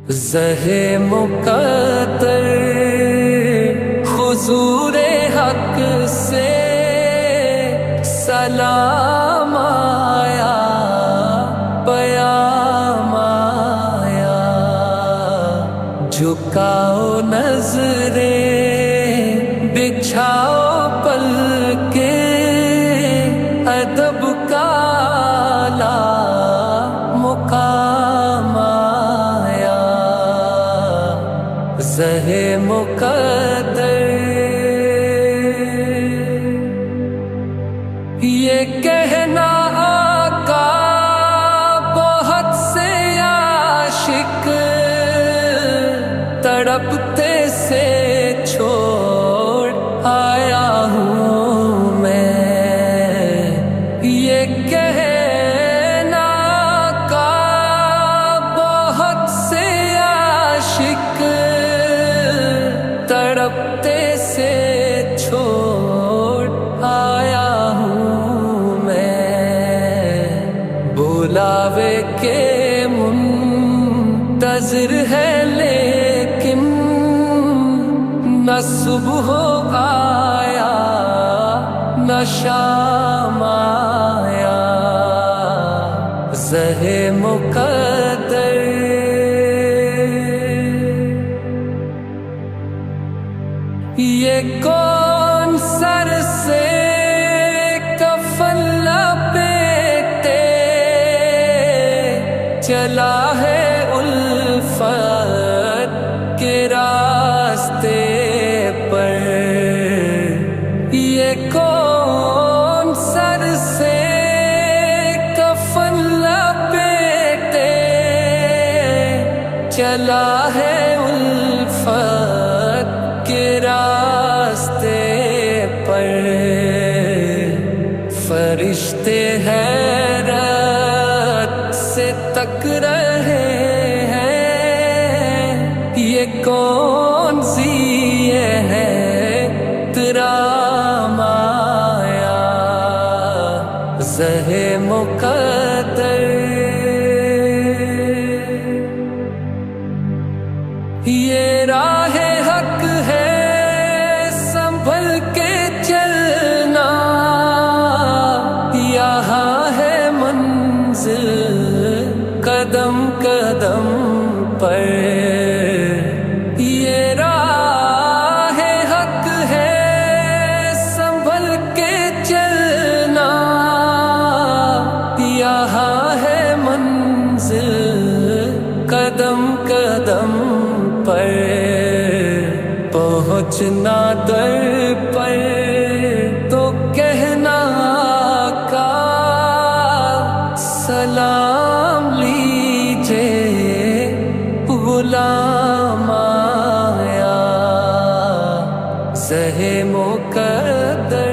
زہے مقدر حضور حق سے سلام آیا، پیام آیا، جھکاؤ نظریں بچھاؤ پلکیں، ادب کا اعلیٰ مقام آیا، زہے مقدر یہ کہنا آقا بہت سے عاشق تڑپتے سے چھوڑ آیا ہوں میں، یہ کہنا آقا بہت سے عاشق تڑپتے سے چھوڑ آیا ہوں میں، بلاوے کے منتظر ہے لیکن نہ صبح آیا نہ شام آیا، زہے مقدر یہ کون سر سے کفن لپیٹے چلا ہے الفت کے راستے پر، یہ کون سر سے کفن لپیٹے چلا ہے الفت کے راستے پر، فرشتے حیرت سے تک رہے ہیں، یہ کون سی ہے ترام آیا، زہے مقدر یہ راہ حق ہے سنبھل کے چلنا، یہاں ہے منزل قدم قدم پر، یہ راہ حق ہے سنبھل کے چلنا، یہاں ہے منزل قدم قدم پر، پہنچنا در پر تو کہنا آقا سلام لیجے غلام آیا، زہے مقدر